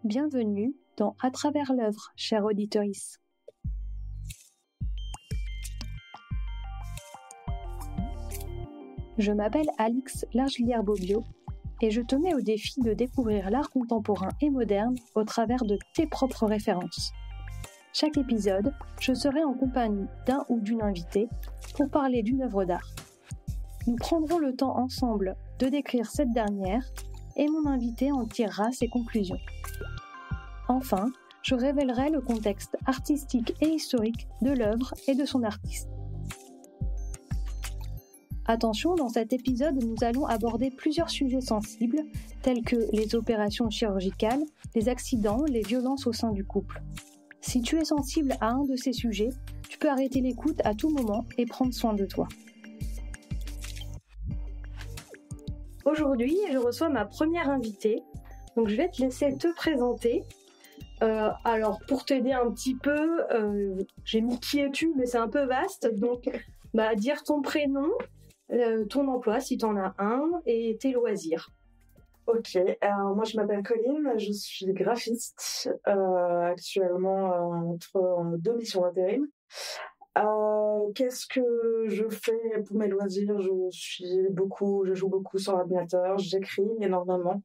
bienvenue dans À travers l'œuvre, chère auditorice. Je m'appelle Alix Largelière-Bobbio et je te mets au défi de découvrir l'art contemporain et moderne au travers de tes propres références. Chaque épisode, je serai en compagnie d'un ou d'une invitée pour parler d'une œuvre d'art. Nous prendrons le temps ensemble de décrire cette dernière et mon invité en tirera ses conclusions. Enfin, je révélerai le contexte artistique et historique de l'œuvre et de son artiste. Attention, dans cet épisode, nous allons aborder plusieurs sujets sensibles, tels que les opérations chirurgicales, les accidents, les violences au sein du couple. Si tu es sensible à un de ces sujets, tu peux arrêter l'écoute à tout moment et prendre soin de toi. Aujourd'hui, je reçois ma première invitée, donc je vais te laisser te présenter. Alors, pour t'aider un petit peu, j'ai mis qui es-tu, mais c'est un peu vaste, donc dire ton prénom, ton emploi si tu en as un, et tes loisirs. Ok, alors moi je m'appelle Colline, je suis graphiste, actuellement entre deux missions d'intérim. Qu'est-ce que je fais pour mes loisirs? Je joue beaucoup sur ordinateur, j'écris énormément,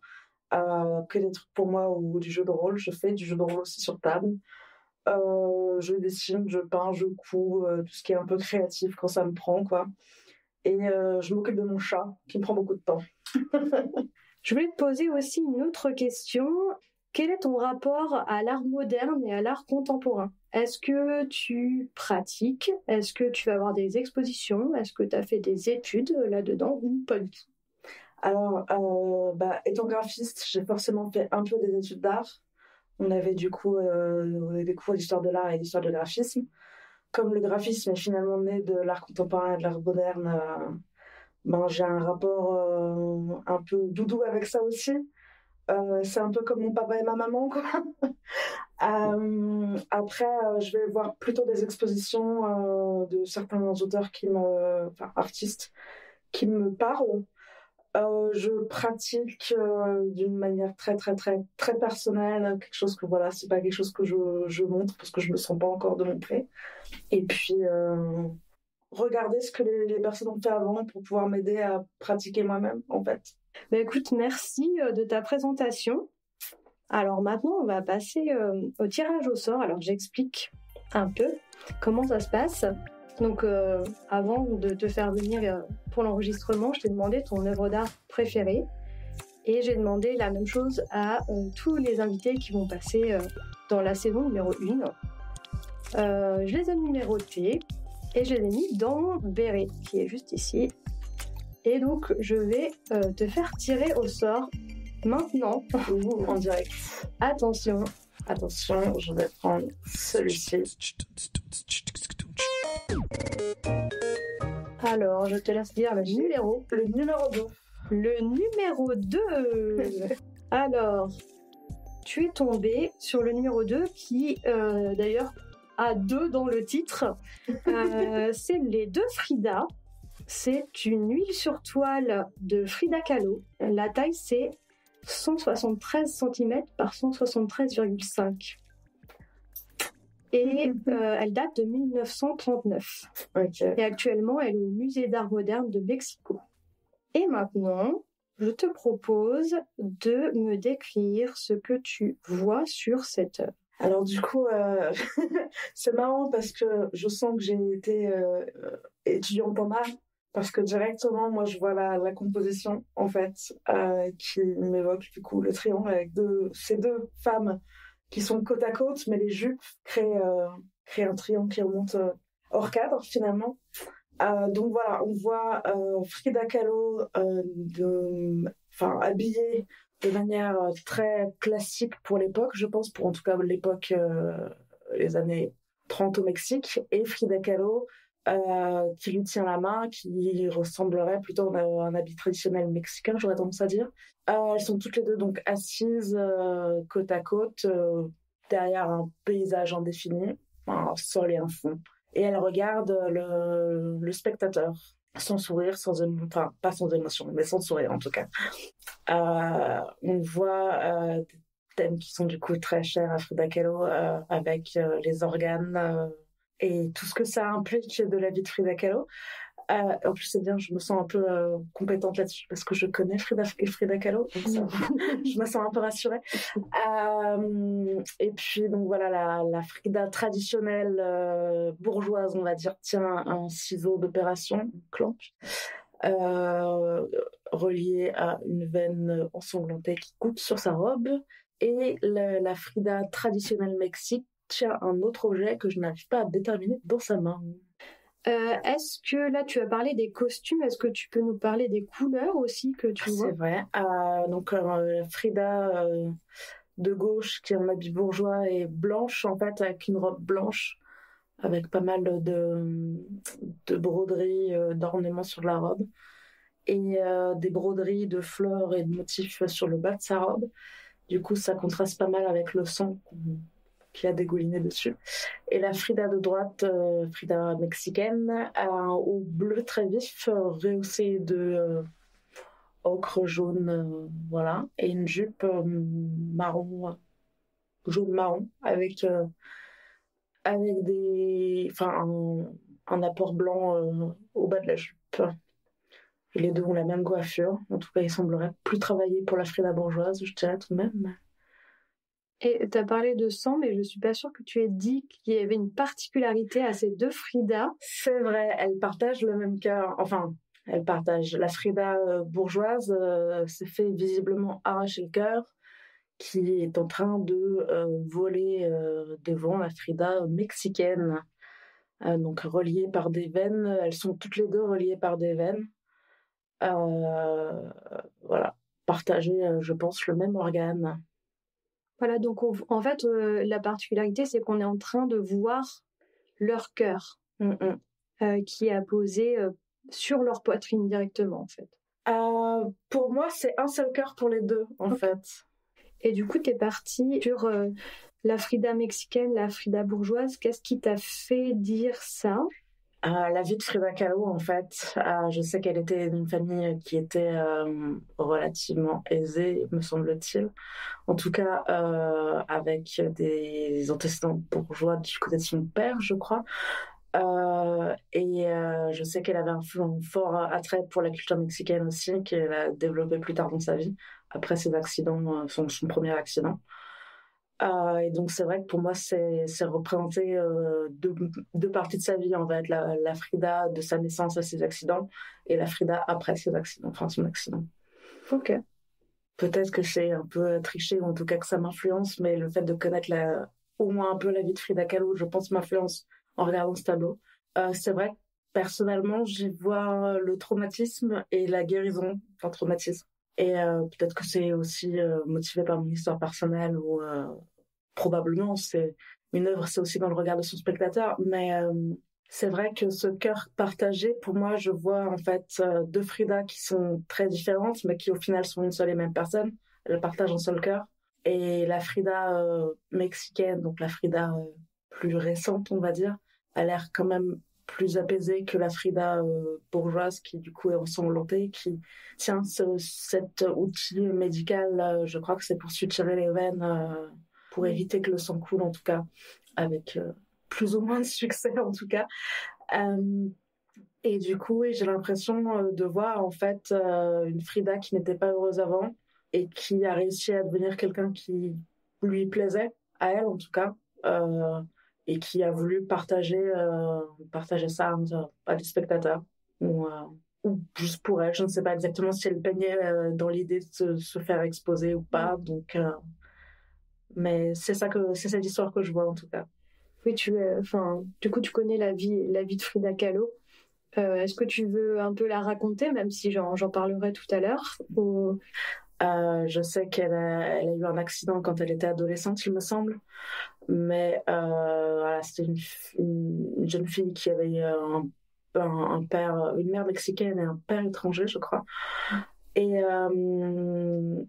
que des trucs pour moi ou du jeu de rôle. Je fais du jeu de rôle aussi sur table. Je dessine, je peins, je couds, tout ce qui est un peu créatif quand ça me prend, quoi. Et je m'occupe de mon chat, qui me prend beaucoup de temps. Je voulais te poser aussi une autre question. Quel est ton rapport à l'art moderne et à l'art contemporain? Est-ce que tu pratiques? Est-ce que tu vas avoir des expositions? Est-ce que tu as fait des études là-dedans ou pas du tout? Alors, étant graphiste, j'ai forcément fait un peu des études d'art. On avait des cours d'histoire de l'art et d'histoire du graphisme. Comme le graphisme est finalement né de l'art contemporain et de l'art moderne, j'ai un rapport un peu doudou avec ça aussi. C'est un peu comme mon papa et ma maman, quoi. Après, je vais voir plutôt des expositions de certains auteurs artistes qui me parlent. Je pratique d'une manière très très très très personnelle, quelque chose que c'est pas quelque chose que je montre parce que je me sens pas encore de montrer. Et puis regarder ce que les personnes ont fait avant pour pouvoir m'aider à pratiquer moi-même, en fait. Écoute, merci de ta présentation. Alors maintenant, on va passer au tirage au sort. Alors j'explique un peu comment ça se passe. Donc avant de te faire venir pour l'enregistrement, je t'ai demandé ton œuvre d'art préférée. Et j'ai demandé la même chose à tous les invités qui vont passer dans la saison numéro 1. Je les ai numérotés et je les ai mis dans mon béret qui est juste ici. Et donc, je vais te faire tirer au sort maintenant. En direct. Attention, je vais prendre celui-ci. Alors, je te laisse dire le numéro. Le numéro 2. Le numéro 2. Alors, tu es tombé sur le numéro 2 qui, d'ailleurs, a 2 dans le titre. C'est les deux Frida. C'est une huile sur toile de Frida Kahlo. La taille, c'est 173 cm par 173,5. Et elle date de 1939. Okay. Et actuellement, elle est au Musée d'art moderne de Mexico. Et maintenant, je te propose de me décrire ce que tu vois sur cette œuvre. Alors du coup, c'est marrant parce que je sens que j'ai été étudiante en art. Parce que directement, moi, je vois la composition, en fait, qui m'évoque, du coup, le triangle avec ces deux femmes qui sont côte à côte, mais les jupes créent un triangle qui remonte hors cadre, finalement. Donc voilà, on voit Frida Kahlo habillée de manière très classique pour l'époque, je pense, pour en tout cas l'époque, les années 30 au Mexique, et Frida Kahlo, qui lui tient la main, qui ressemblerait plutôt à un habit traditionnel mexicain, j'aurais tendance à dire. Elles sont toutes les deux donc assises côte à côte, derrière un paysage indéfini, un sol et un fond. Et elles regardent le spectateur, sans sourire, pas sans émotion, mais sans sourire en tout cas. On voit thèmes qui sont du coup très chers à Frida Kahlo, avec les organes et tout ce que ça implique de la vie de Frida Kahlo. En plus, c'est bien, je me sens un peu compétente là-dessus parce que je connais Frida Kahlo, donc ça, je me sens un peu rassurée. Et puis, donc voilà, la Frida traditionnelle bourgeoise, on va dire, tient un ciseau d'opération, une clampe, relié à une veine ensanglantée qui coupe sur sa robe. Et la Frida traditionnelle Mexique tient un autre objet que je n'arrive pas à déterminer dans sa main. Est-ce que là tu as parlé des costumes, est-ce que tu peux nous parler des couleurs aussi que tu vois? C'est vrai. Donc Frida de gauche qui est en habit bourgeois et blanche en fait avec une robe blanche avec pas mal de broderies, d'ornements sur la robe et des broderies de fleurs et de motifs sur le bas de sa robe. Du coup ça contraste pas mal avec le sang qui a dégouliné dessus. Et la Frida de droite, Frida mexicaine, au bleu très vif, rehaussé de ocre jaune, voilà, et une jupe marron, jaune marron, avec un apport blanc au bas de la jupe. Et les deux ont la même coiffure. En tout cas, ils sembleraient plus travailler pour la Frida bourgeoise, je dirais tout de même. Et tu as parlé de sang, mais je suis pas sûre que tu aies dit qu'il y avait une particularité à ces deux Frida. C'est vrai, elles partagent le même cœur. Enfin, elles partagent. La Frida bourgeoise s'est fait visiblement arracher le cœur, qui est en train de voler devant la Frida mexicaine. Donc reliées par des veines. Elles sont toutes les deux reliées par des veines. Voilà, partager, je pense, le même organe. Voilà, donc en fait, la particularité, c'est qu'on est en train de voir leur cœur qui est apposé sur leur poitrine directement, en fait. Pour moi, c'est un seul cœur pour les deux, en fait. Et du coup, tu es partie sur la Frida mexicaine, la Frida bourgeoise. Qu'est-ce qui t'a fait dire ça? La vie de Frida Kahlo, en fait, je sais qu'elle était d'une famille qui était relativement aisée, me semble-t-il. En tout cas, avec des antécédents bourgeois du côté de son père, je crois. Je sais qu'elle avait un fort attrait pour la culture mexicaine aussi, qu'elle a développé plus tard dans sa vie, après ses accidents, son premier accident. Et donc c'est vrai que pour moi c'est représenté deux parties de sa vie en fait, la Frida de sa naissance à ses accidents et la Frida après ses accidents, enfin son accident. Ok. Peut-être que c'est un peu triché ou en tout cas que ça m'influence, mais le fait de connaître au moins un peu la vie de Frida Kahlo, je pense m'influence en regardant ce tableau. C'est vrai que personnellement j'y vois le traumatisme et la guérison, enfin traumatisme. Et peut-être que c'est aussi motivé par mon histoire personnelle ou probablement c'est une œuvre, c'est aussi dans le regard de son spectateur, mais c'est vrai que ce cœur partagé, pour moi, je vois en fait deux Frida qui sont très différentes, mais qui au final sont une seule et même personne. Elles partagent un seul cœur. Et la Frida mexicaine, donc la Frida plus récente, on va dire, a l'air quand même plus apaisée que la Frida bourgeoise qui du coup est ensanglantée, qui tient cet outil médical, je crois que c'est pour suturer les veines, pour éviter que le sang coule en tout cas, avec plus ou moins de succès en tout cas. Et du coup, oui, j'ai l'impression de voir en fait une Frida qui n'était pas heureuse avant et qui a réussi à devenir quelqu'un qui lui plaisait, à elle en tout cas, et qui a voulu partager ça à des spectateurs ou juste pour elle. Je ne sais pas exactement si elle peignait dans l'idée de se faire exposer ou pas. Donc, mais c'est cette histoire que je vois en tout cas. Oui, du coup, tu connais la vie de Frida Kahlo. Est-ce que tu veux un peu la raconter, même si j'en parlerai tout à l'heure ou... Je sais qu'elle a eu un accident quand elle était adolescente, il me semble. Mais voilà, c'était une jeune fille qui avait un père, une mère mexicaine et un père étranger, je crois. Et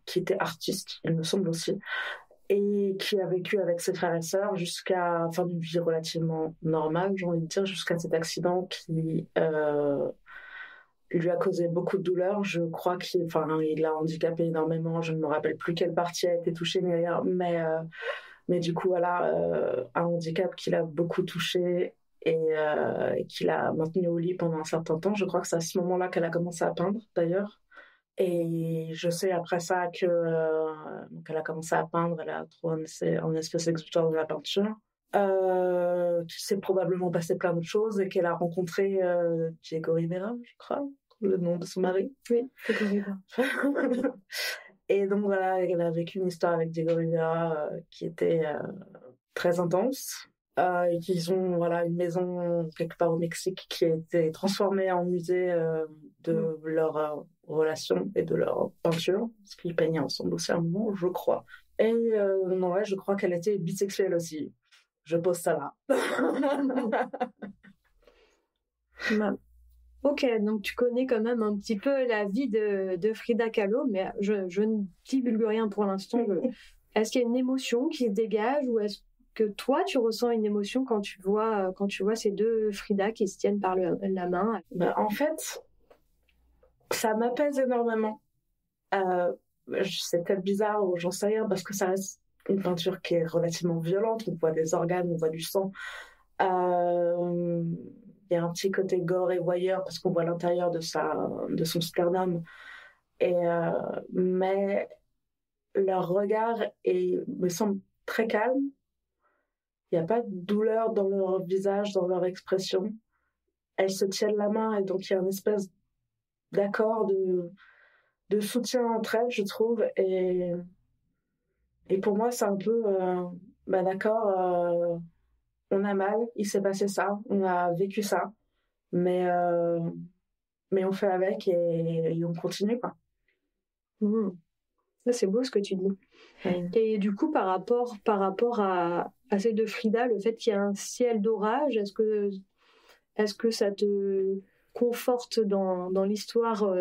qui était artiste, il me semble aussi. Et qui a vécu avec ses frères et sœurs jusqu'à une vie relativement normale, j'ai envie de dire, jusqu'à cet accident qui lui a causé beaucoup de douleur. Je crois qu'il l'a handicapé énormément. Je ne me rappelle plus quelle partie a été touchée, mais du coup, voilà, un handicap qui l'a beaucoup touché et qui l'a maintenu au lit pendant un certain temps. Je crois que c'est à ce moment-là qu'elle a commencé à peindre, d'ailleurs. Et je sais après ça que donc elle a commencé à peindre, elle a trouvé un espèce d'exutoire de la peinture. Qu'il s'est probablement passé plein d'autres choses et qu'elle a rencontré Diego Rivera, je crois, le nom de son mari. Oui, Diego Rivera. Et donc voilà, elle a vécu une histoire avec Diego Rivera qui était très intense. Et qu'ils ont voilà, une maison quelque part au Mexique qui a été transformée en musée de leur relation et de leur peinture, parce qu'ils peignaient ensemble aussi à un moment, je crois. Et non, ouais, je crois qu'elle était bisexuelle aussi. Je pose ça là. Ok, donc tu connais quand même un petit peu la vie de Frida Kahlo, mais je ne divulgue rien pour l'instant. Est-ce qu'il y a une émotion qui se dégage ou est-ce que toi, tu ressens une émotion quand tu vois ces deux Frida qui se tiennent par la main? En fait, ça m'apaise énormément. C'est peut-être bizarre ou j'en sais rien parce que ça reste une peinture qui est relativement violente. On voit des organes, on voit du sang. Il y a un petit côté gore et voyeur parce qu'on voit l'intérieur de son sternum. Mais leur regard me semble très calme. Il n'y a pas de douleur dans leur visage, dans leur expression. Elles se tiennent la main et donc il y a une espèce d'accord de soutien entre elles, je trouve. Et pour moi, c'est un peu, d'accord, on a mal, il s'est passé ça, on a vécu ça, mais on fait avec et on continue, quoi. Ça, c'est beau ce que tu dis. Et du coup, par rapport à ces deux Frida, le fait qu'il y ait un ciel d'orage, est-ce que ça te conforte dans l'histoire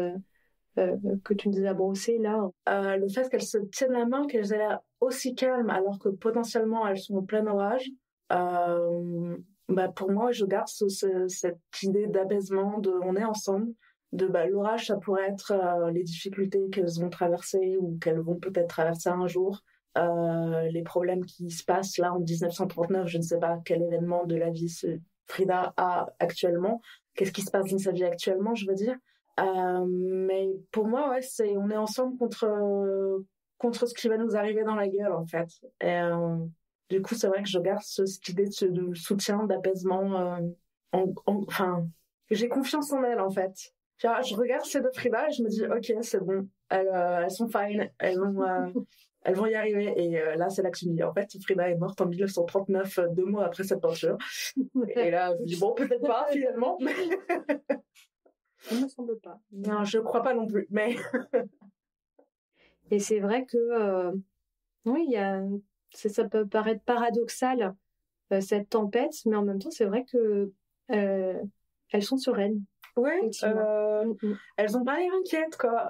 que tu nous as brossée là? Le fait qu'elles se tiennent la main, qu'elles aient l'air aussi calmes alors que potentiellement elles sont en plein orage, pour moi, je garde cette idée d'apaisement, on est ensemble. L'orage, ça pourrait être les difficultés qu'elles vont traverser ou qu'elles vont peut-être traverser un jour. Les problèmes qui se passent là en 1939, je ne sais pas quel événement de la vie Frida a actuellement. Qu'est-ce qui se passe dans sa vie actuellement, je veux dire. Mais pour moi, ouais, on est ensemble contre ce qui va nous arriver dans la gueule, en fait. Et du coup, c'est vrai que je garde cette idée de soutien, d'apaisement. Enfin, j'ai confiance en elles, en fait. Je regarde ces deux Frida et je me dis, ok, c'est bon, elles sont fine, elles vont y arriver. Et là, c'est là que je me dis, en fait, Frida est morte en 1939, 2 mois après cette peinture. Et là, je me dis, bon, peut-être pas, finalement. Ça ne me semble pas. Non, je ne crois pas non plus, mais... Et c'est vrai que, oui, ça peut paraître paradoxal, cette tempête, mais en même temps, c'est vrai que elles sont sereines. Oui, elles n'ont pas l'air inquiètes, quoi.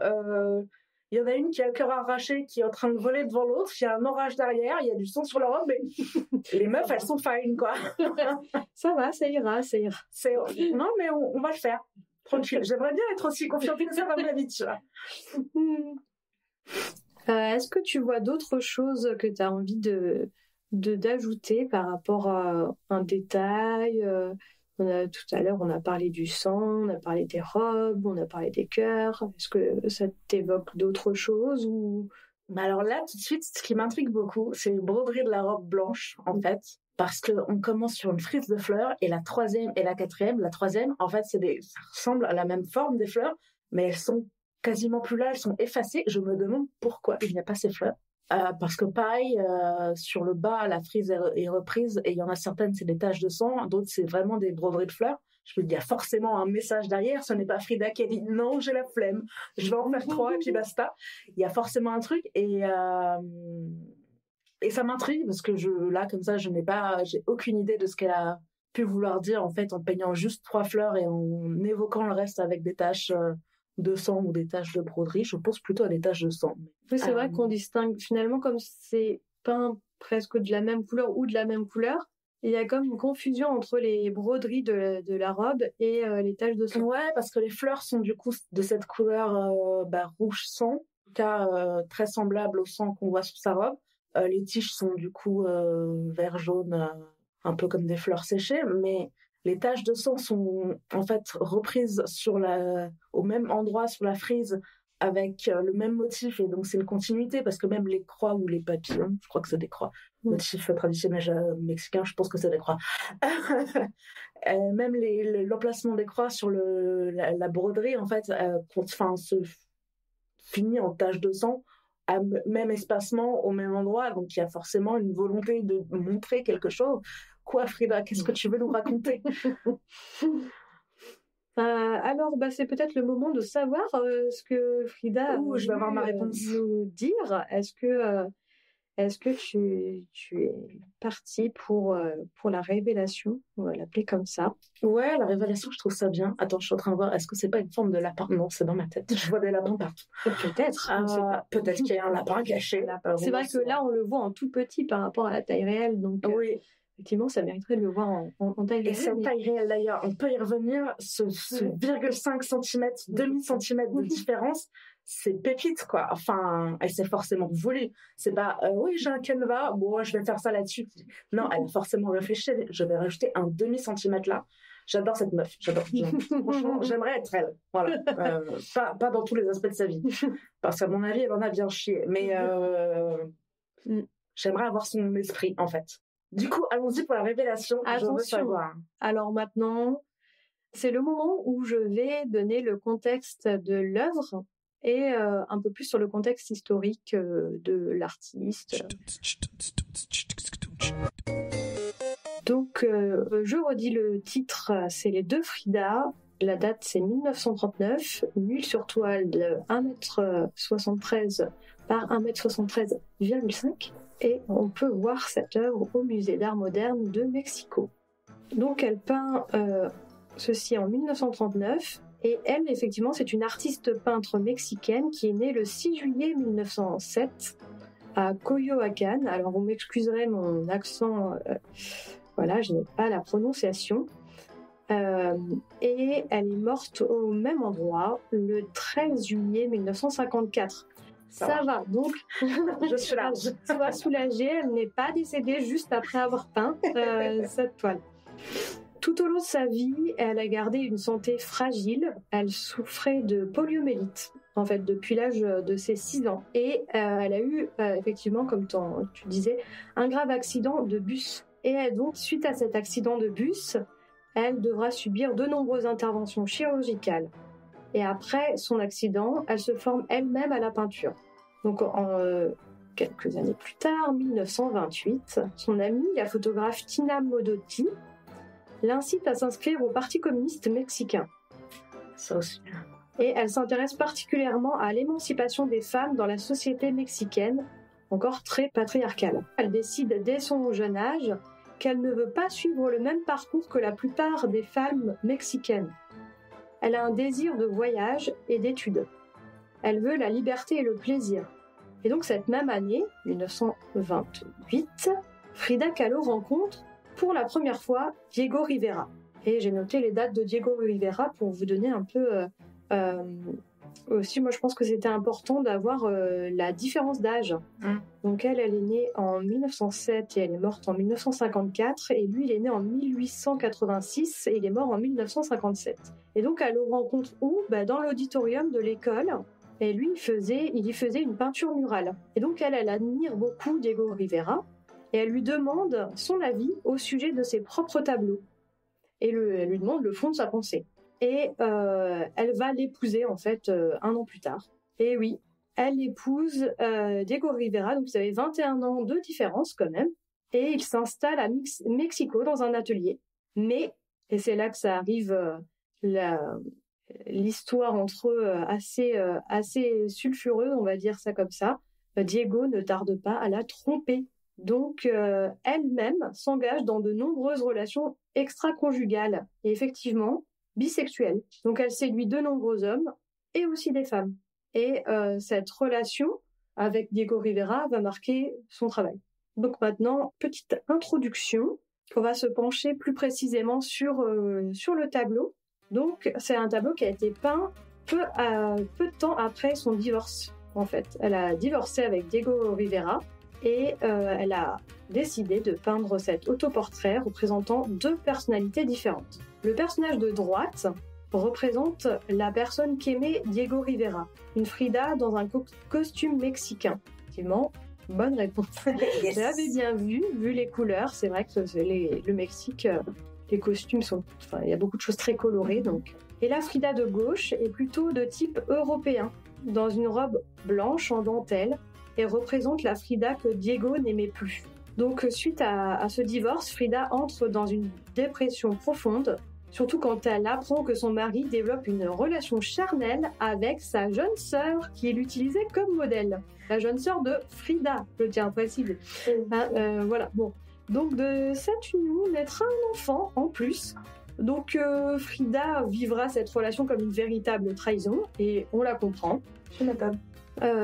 Il y en a une qui a le cœur arraché, qui est en train de voler devant l'autre, il y a un orage derrière, il y a du sang sur leur robe, mais les meufs, elles sont fine, quoi. Ça va, ça ira. Non, mais on va le faire. Tranquille. J'aimerais bien être aussi confiante que ça dans ma vie, tu vois. Est-ce que tu vois d'autres choses que tu as envie d'ajouter par rapport à un détail? Tout à l'heure, on a parlé du sang, on a parlé des robes, on a parlé des cœurs. Est-ce que ça t'évoque d'autres choses ou... Alors là, tout de suite, ce qui m'intrigue beaucoup, c'est les broderies de la robe blanche, en fait. Parce qu'on commence sur une frise de fleurs et la troisième et la quatrième. La troisième, en fait, ça ressemble à la même forme des fleurs, mais elles sont quasiment plus là, elles sont effacées. Je me demande pourquoi il n'y a pas ces fleurs. Parce que pareil, sur le bas, la frise est reprise et il y en a certaines, c'est des taches de sang, d'autres, c'est vraiment des broderies de fleurs. Je me dis, il y a forcément un message derrière. Ce n'est pas Frida qui a dit non, j'ai la flemme, je vais en faire 3 et puis basta. Il y a forcément un truc et ça m'intrigue parce que là, comme ça, j'ai aucune idée de ce qu'elle a pu vouloir dire en fait en peignant juste 3 fleurs et en évoquant le reste avec des taches de sang ou des taches de broderie. Je pense plutôt à des taches de sang. Oui, c'est vrai qu'on distingue finalement comme c'est peint presque de la même couleur ou de la même couleur. Il y a comme une confusion entre les broderies de la robe et les taches de sang. Ouais, parce que les fleurs sont du coup de cette couleur rouge sang, en tout cas très semblable au sang qu'on voit sur sa robe. Les tiges sont du coup vert jaune, un peu comme des fleurs séchées, mais les taches de sang sont en fait reprises au même endroit sur la frise avec le même motif, et donc c'est une continuité parce que même les croix ou les papillons, je crois que c'est des croix, motif traditionnel mexicain, je pense que c'est des croix. Même l'emplacement des croix sur la broderie en fait se finit en taches de sang à même espacement au même endroit, donc il y a forcément une volonté de montrer quelque chose. Quoi, Frida, qu'est-ce que tu veux nous raconter? Alors, c'est peut-être le moment de savoir ce que Frida je vais avoir ma réponse. Nous dire. Est-ce que tu es partie pour la révélation? On va l'appeler comme ça. Ouais, la révélation, je trouve ça bien. Attends, je suis en train de voir. Est-ce que c'est pas une forme de lapin? Non, c'est dans ma tête. Je vois des lapins partout. Peut-être. Peut-être qu'il y a un lapin caché. C'est vrai que là, on le voit en tout petit par rapport à la taille réelle. Donc, oui. Effectivement, ça mériterait de le voir en taille réelle. Et cette taille réelle, d'ailleurs, on peut y revenir. Ce 0,5 cm, demi-centimètre de différence, c'est pépite, quoi. Enfin, elle s'est forcément voulu. C'est pas, oui, j'ai un canevas, bon, je vais faire ça là-dessus. Non, elle a forcément réfléchi. Je vais rajouter un demi-centimètre là. J'adore cette meuf. Franchement, j'aimerais être elle. Voilà. Pas dans tous les aspects de sa vie. Parce qu'à mon avis, elle en a bien chié. Mais j'aimerais avoir son esprit, en fait. Du coup, allons-y pour la révélation. Attention. Je veux savoir. Alors maintenant, c'est le moment où je vais donner le contexte de l'œuvre et un peu plus sur le contexte historique de l'artiste. Donc, je redis le titre, c'est Les Deux Frida. La date, c'est 1939. L'huile sur toile de 1m73 par 1m73,5. Et on peut voir cette œuvre au Musée d'Art Moderne de Mexico. Donc elle peint ceci en 1939, et elle, effectivement, c'est une artiste peintre mexicaine qui est née le 6 juillet 1907 à Coyoacán. Alors vous m'excuserez mon accent, voilà, je n'ai pas la prononciation. Et elle est morte au même endroit le 13 juillet 1954. Ça va, donc je suis là. Sois soulagée, elle n'est pas décédée juste après avoir peint cette toile. Tout au long de sa vie, elle a gardé une santé fragile. Elle souffrait de poliomyélite, en fait, depuis l'âge de ses 6 ans. Et elle a eu, effectivement, comme tu disais, un grave accident de bus. Et donc, suite à cet accident de bus, elle devra subir de nombreuses interventions chirurgicales. Et après son accident, elle se forme elle-même à la peinture. Donc, quelques années plus tard, 1928, son amie, la photographe Tina Modotti, l'incite à s'inscrire au Parti communiste mexicain. Ça aussi. Et elle s'intéresse particulièrement à l'émancipation des femmes dans la société mexicaine, encore très patriarcale. Elle décide dès son jeune âge qu'elle ne veut pas suivre le même parcours que la plupart des femmes mexicaines. Elle a un désir de voyage et d'études. Elle veut la liberté et le plaisir. Et donc cette même année, 1928, Frida Kahlo rencontre pour la première fois Diego Rivera. Et j'ai noté les dates de Diego Rivera pour vous donner un peu... aussi, moi je pense que c'était important d'avoir la différence d'âge. Donc elle est née en 1907 et elle est morte en 1954, et lui il est né en 1886 et il est mort en 1957. Et donc elle le rencontre où ? Dans l'auditorium de l'école, et lui il y faisait une peinture murale. Et donc elle admire beaucoup Diego Rivera, et elle lui demande son avis au sujet de ses propres tableaux. Et elle lui demande le fond de sa pensée. Et elle va l'épouser en fait 1 an plus tard. Et oui, elle épouse Diego Rivera, donc ils avaient 21 ans de différence quand même, et ils s'installent à Mexico dans un atelier. Mais, et c'est là que ça arrive, l'histoire entre eux assez sulfureuse, on va dire ça comme ça, Diego ne tarde pas à la tromper. Donc elle-même s'engage dans de nombreuses relations extra-conjugales, et effectivement, bisexuelle. Donc elle séduit de nombreux hommes et aussi des femmes. Et cette relation avec Diego Rivera va marquer son travail. Donc maintenant, petite introduction. on va se pencher plus précisément sur le tableau. Donc, c'est un tableau qui a été peint peu de temps après son divorce, en fait. Elle a divorcé avec Diego Rivera et elle a décidé de peindre cet autoportrait représentant 2 personnalités différentes. Le personnage de droite représente la personne qu'aimait Diego Rivera, une Frida dans un costume mexicain. Effectivement, bonne réponse. Yes. J'avais bien vu les couleurs. C'est vrai que le Mexique, les costumes sont... Enfin, il y a beaucoup de choses très colorées. Donc. Et la Frida de gauche est plutôt de type européen, dans une robe blanche en dentelle, et représente la Frida que Diego n'aimait plus. Donc, suite à ce divorce, Frida entre dans une dépression profonde, surtout quand elle apprend que son mari développe une relation charnelle avec sa jeune sœur qu'il utilisait comme modèle. La jeune sœur de Frida, je tiens à préciser. Voilà, bon. Donc de cette union naîtra un enfant en plus. Donc Frida vivra cette relation comme une véritable trahison et on la comprend. Je m'attends.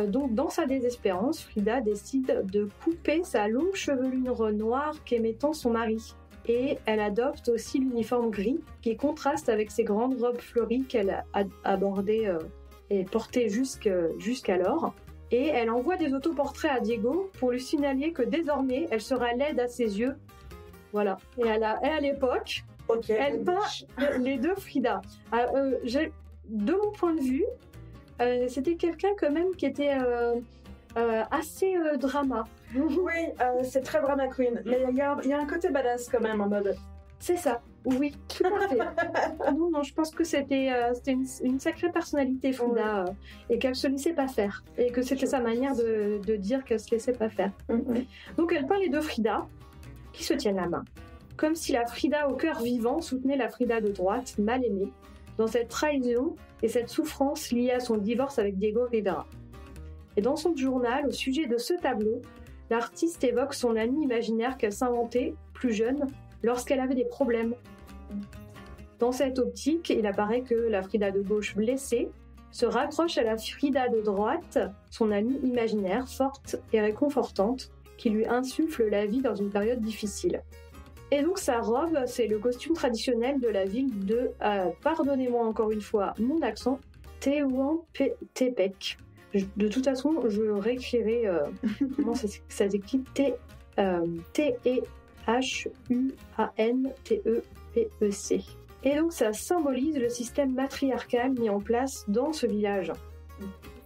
Donc dans sa désespérance, Frida décide de couper sa longue chevelure noire qu'aimait tant son mari. Et elle adopte aussi l'uniforme gris qui contraste avec ses grandes robes fleuries qu'elle a bordées et portées jusqu'alors. Et elle envoie des autoportraits à Diego pour lui signaler que désormais elle sera laide à ses yeux. Voilà. Et à l'époque, elle peint les 2 Frida. De mon point de vue, c'était quelqu'un quand même qui était assez drama. Oui, c'est très drama queen, mais il y a un côté badass quand même en mode. C'est ça, oui, tout à fait. Non, je pense que c'était une sacrée personnalité, Frida, et qu'elle se laissait pas faire, et que c'était sa manière de dire qu'elle se laissait pas faire. Donc elle peint les 2 Frida qui se tiennent la main, comme si la Frida au cœur vivant soutenait la Frida de droite, mal aimée, dans cette trahison et cette souffrance liée à son divorce avec Diego Rivera. Et dans son journal, au sujet de ce tableau, l'artiste évoque son ami imaginaire qu'elle s'inventait, plus jeune, lorsqu'elle avait des problèmes. Dans cette optique, il apparaît que la Frida de gauche blessée se raccroche à la Frida de droite, son amie imaginaire, forte et réconfortante, qui lui insuffle la vie dans une période difficile. Et donc sa robe, c'est le costume traditionnel de la ville de, pardonnez-moi encore une fois mon accent, Tehuantepec. De toute façon, je réécrirai comment ça s'écrit Tehuantepec. Et donc ça symbolise le système matriarcal mis en place dans ce village.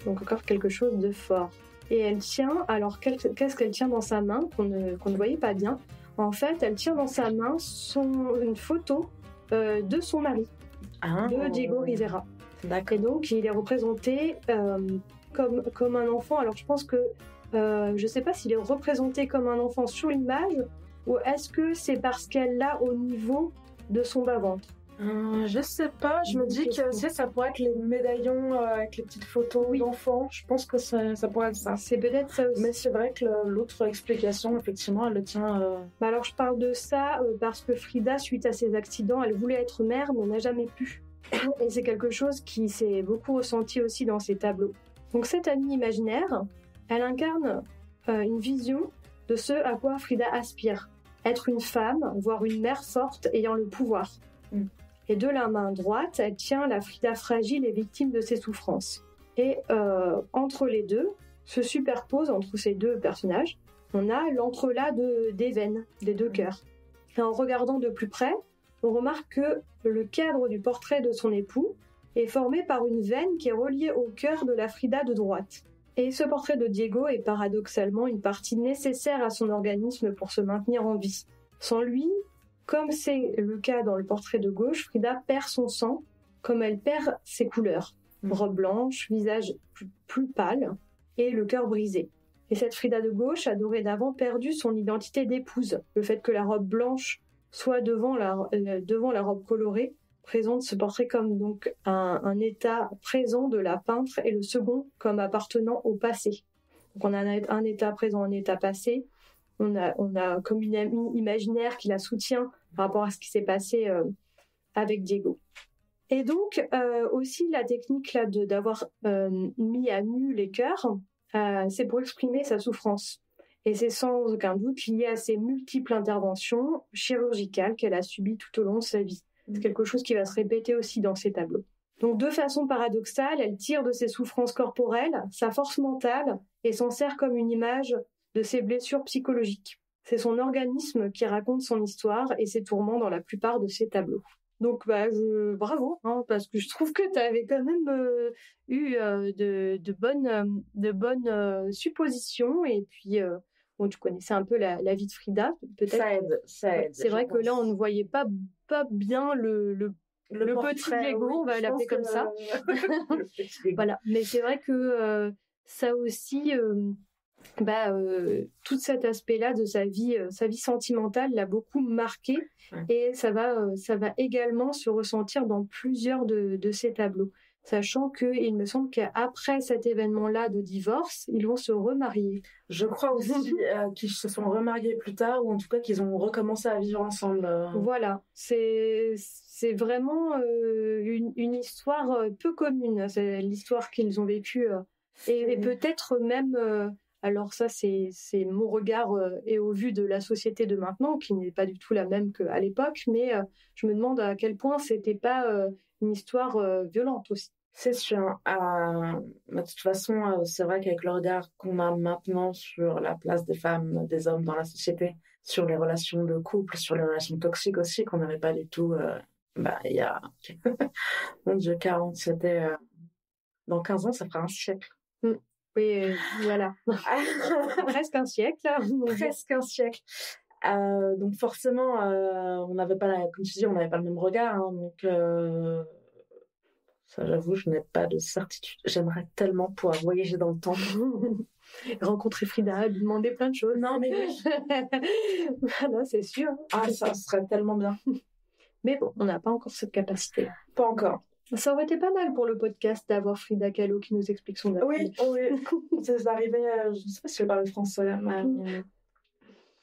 Donc encore quelque chose de fort. Et elle tient, alors qu'est-ce qu'elle tient dans sa main qu'on ne voyait pas bien. En fait, elle tient dans sa main une photo de son mari, de Diego Rivera. D'accord. Et donc il est représenté comme un enfant. Alors je pense que je ne sais pas s'il est représenté comme un enfant sur l'image ou est-ce que c'est parce qu'elle l'a au niveau de son bas-ventre. Je sais pas, je me dis que ça pourrait être les médaillons avec les petites photos d'enfants. Je pense que ça pourrait être ça. C'est peut-être ça aussi. Mais c'est vrai que l'autre explication, effectivement, elle le tient. Alors je parle de ça parce que Frida, suite à ses accidents, elle voulait être mère mais n'a jamais pu. Et c'est quelque chose qui s'est beaucoup ressenti aussi dans ses tableaux. Donc cette amie imaginaire, elle incarne une vision de ce à quoi Frida aspire. Être une femme, voire une mère forte ayant le pouvoir. Et de la main droite, elle tient la Frida fragile et victime de ses souffrances. Et entre les deux, se superpose entre ces 2 personnages, on a l'entrelac des veines, des 2 cœurs. Et en regardant de plus près, on remarque que le cadre du portrait de son époux est formé par une veine qui est reliée au cœur de la Frida de droite. Et ce portrait de Diego est paradoxalement une partie nécessaire à son organisme pour se maintenir en vie. Sans lui, comme c'est le cas dans le portrait de gauche, Frida perd son sang, comme elle perd ses couleurs. Robe blanche, visage plus pâle et le cœur brisé. Et cette Frida de gauche a dorénavant perdu son identité d'épouse. Le fait que la robe blanche soit devant la robe colorée présente ce portrait comme donc un état présent de la peintre et le second comme appartenant au passé. Donc on a un état présent, un état passé. On a comme une amie imaginaire qui la soutient par rapport à ce qui s'est passé avec Diego. Et donc aussi la technique là d'avoir mis à nu les cœurs, c'est pour exprimer sa souffrance. Et c'est sans aucun doute lié à ses multiples interventions chirurgicales qu'elle a subies tout au long de sa vie. C'est quelque chose qui va se répéter aussi dans ses tableaux. Donc de façon paradoxale, elle tire de ses souffrances corporelles sa force mentale et s'en sert comme une image de ses blessures psychologiques. C'est son organisme qui raconte son histoire et ses tourments dans la plupart de ses tableaux. Donc bravo, parce que je trouve que tu avais quand même eu de bonnes suppositions et puis tu connaissais un peu la vie de Frida, peut-être. Ça aide. C'est vrai que là on ne voyait pas bien le petit Diego, on va l'appeler comme ça. Voilà, mais c'est vrai que ça aussi, tout cet aspect-là de sa vie sentimentale l'a beaucoup marqué, et ça va également se ressentir dans plusieurs de ses tableaux. Sachant qu'il me semble qu'après cet événement-là de divorce, ils vont se remarier. Je crois aussi qu'ils se sont remariés plus tard, ou en tout cas qu'ils ont recommencé à vivre ensemble. Voilà, c'est vraiment une histoire peu commune. C'est l'histoire qu'ils ont vécue. Et peut-être même, alors ça c'est mon regard et au vu de la société de maintenant, qui n'est pas du tout la même qu'à l'époque, mais je me demande à quel point c'était pas une histoire violente aussi. C'est sûr. De toute façon, c'est vrai qu'avec le regard qu'on a maintenant sur la place des femmes, des hommes dans la société, sur les relations de couple, sur les relations toxiques aussi, qu'on n'avait pas du tout, il y a, mon Dieu, 40, c'était, dans 15 ans, ça fera un siècle. Oui, voilà. Presque un siècle. Presque un siècle. Donc forcément, on n'avait pas, comme tu dis, on n'avait pas le même regard, donc... Ça, j'avoue, je n'ai pas de certitude. J'aimerais tellement pouvoir voyager dans le temps. Rencontrer Frida, lui demander plein de choses. Non, mais oui. Voilà, c'est sûr. Ça serait tellement bien. Mais bon, on n'a pas encore cette capacité. Pas encore. Ça aurait été pas mal pour le podcast d'avoir Frida Kahlo qui nous explique son avis. Oui. C'est arrivé, je ne sais pas si je parle français, mais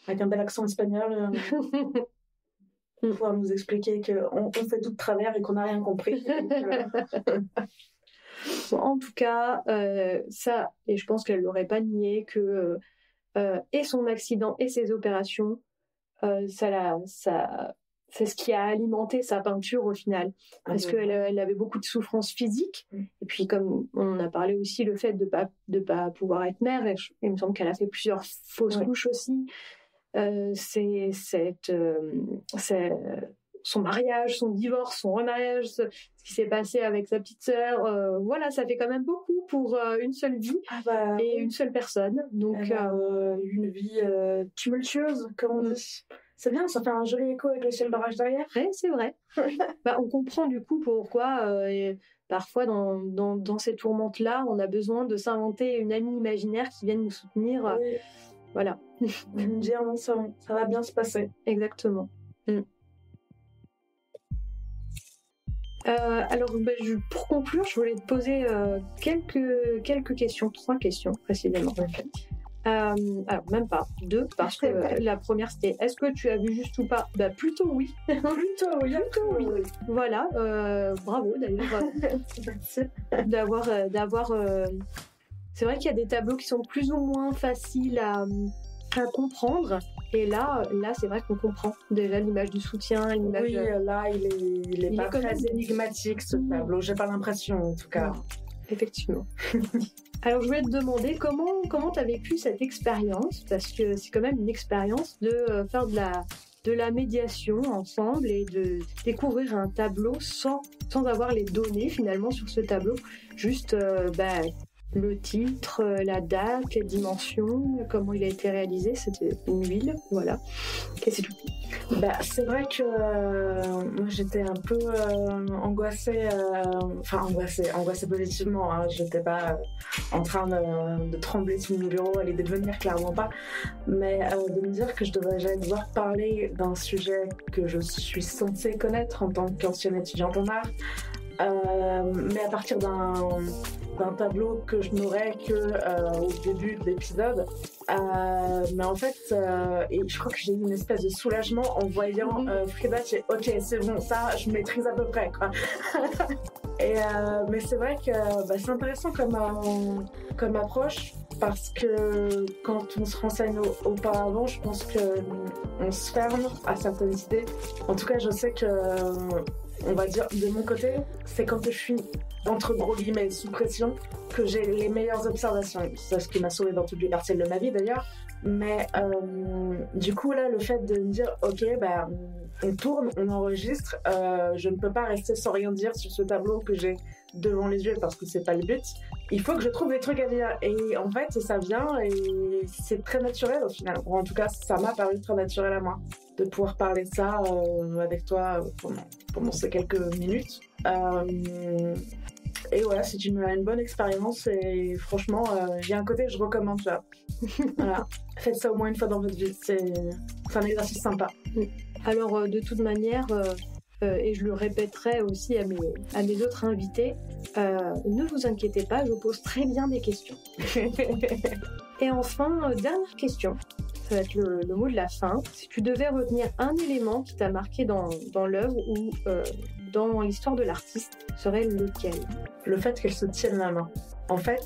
avec un bel accent espagnol. Pouvoir nous expliquer qu'on fait tout de travers et qu'on n'a rien compris. Bon, en tout cas, ça, et je pense qu'elle ne l'aurait pas nié, que et son accident et ses opérations, c'est ce qui a alimenté sa peinture au final. Parce qu'elle avait beaucoup de souffrances physiques. Et puis, comme on a parlé aussi, le fait de pas pouvoir être mère, et il me semble qu'elle a fait plusieurs fausses couches aussi. C'est son mariage, son divorce, son remariage, ce qui s'est passé avec sa petite sœur. Voilà, ça fait quand même beaucoup pour une seule vie et une seule personne. Donc, une vie tumultueuse, comme on dit. C'est bien, ça fait un joli écho avec le ciel barrage derrière. Ouais, c'est vrai. On comprend du coup pourquoi parfois dans ces tourmentes-là, on a besoin de s'inventer une amie imaginaire qui vienne nous soutenir. Oui. Voilà. Dire non, ça va bien se passer. Exactement. Alors, pour conclure, je voulais te poser quelques questions, 3 questions précisément. Alors, même pas 2, parce que la première c'était est-ce que tu as vu Juste ou pas ? Plutôt oui. Plutôt oui. Voilà, bravo d'ailleurs d'avoir. C'est vrai qu'il y a des tableaux qui sont plus ou moins faciles à comprendre. Et là, c'est vrai qu'on comprend déjà l'image du soutien, l'image. Oui, là, il est pas très énigmatique ce tableau. J'ai pas l'impression, en tout cas. Non, effectivement. Alors, je voulais te demander comment tu as vécu cette expérience, parce que c'est quand même une expérience de faire de la médiation ensemble et de découvrir un tableau sans avoir les données finalement sur ce tableau, juste le titre, la date, les dimensions, comment il a été réalisé, c'était une huile, voilà. Et c'est tout. C'est vrai que moi j'étais un peu angoissée positivement, hein. J'étais pas en train de trembler sur mon bureau à l'idée de venir, clairement pas, mais de me dire que j'allais devoir parler d'un sujet que je suis censée connaître en tant qu'ancienne étudiante en art, mais à partir d'un tableau que je n'aurais que au début de l'épisode. Mais en fait, et je crois que j'ai eu une espèce de soulagement en voyant Frida, j'ai ok, c'est bon, ça, je maîtrise à peu près, quoi. Mais c'est vrai que c'est intéressant comme approche parce que quand on se renseigne auparavant, je pense qu'on se ferme à certaines idées. En tout cas, je sais que, on va dire, de mon côté, c'est quand je suis entre gros guillemets sous pression que j'ai les meilleures observations. C'est ce qui m'a sauvée dans toutes les parcelles de ma vie d'ailleurs. Mais du coup là, le fait de me dire ok, on tourne, on enregistre, je ne peux pas rester sans rien dire sur ce tableau que j'ai devant les yeux parce que c'est pas le but. Il faut que je trouve des trucs à dire et en fait ça vient et c'est très naturel au final. En tout cas, ça m'a paru très naturel à moi de pouvoir parler de ça avec toi pendant ces quelques minutes. Et voilà, c'est une bonne expérience et franchement, il y a un côté que je recommande ça. Voilà. Faites ça au moins une fois dans votre vie, c'est un exercice sympa. Alors, de toute manière, et je le répéterai aussi à mes autres invités, ne vous inquiétez pas, je pose très bien des questions. Et enfin, dernière question, ça va être le mot de la fin. Si tu devais retenir un élément qui t'a marqué dans l'œuvre ou dans l'histoire de l'artiste, serait lequel ? Le fait qu'elle se tienne la main. En fait,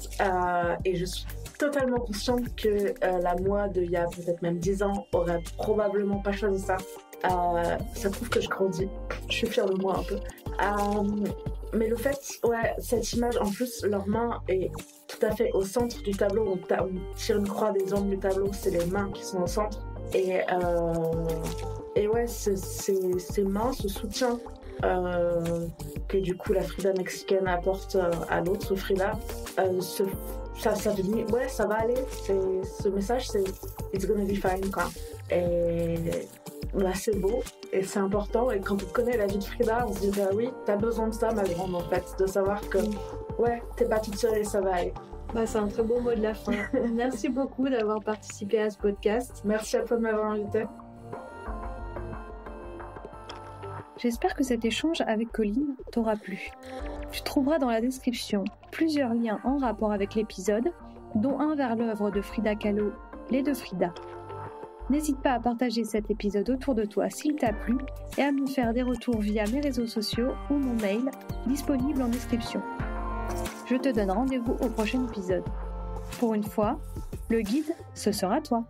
et je suis totalement consciente que la moi d'il y a peut-être même 10 ans aurait probablement pas choisi ça. Ça prouve que je grandis. Je suis fière de moi un peu. Mais le fait, cette image, en plus, leur main est tout à fait au centre du tableau. On tire une croix des angles du tableau, c'est les mains qui sont au centre. Et ouais, ces mains, ce soutien que du coup la Frida mexicaine apporte à l'autre Frida, ça te dit ouais, ça va aller. Ce message, c'est it's gonna be fine quoi. Et c'est beau et c'est important. Et quand on connaît la vie de Frida, on se dit oui, t'as besoin de ça, ma grande, en fait, de savoir que ouais, t'es pas toute seule et ça va aller. C'est un très beau mot de la fin. Merci beaucoup d'avoir participé à ce podcast. Merci à toi de m'avoir invité. J'espère que cet échange avec Colline t'aura plu. Tu trouveras dans la description plusieurs liens en rapport avec l'épisode, dont un vers l'œuvre de Frida Kahlo, Les Deux Frida. N'hésite pas à partager cet épisode autour de toi s'il t'a plu et à me faire des retours via mes réseaux sociaux ou mon mail disponible en description. Je te donne rendez-vous au prochain épisode. Pour une fois, le guide, ce sera toi.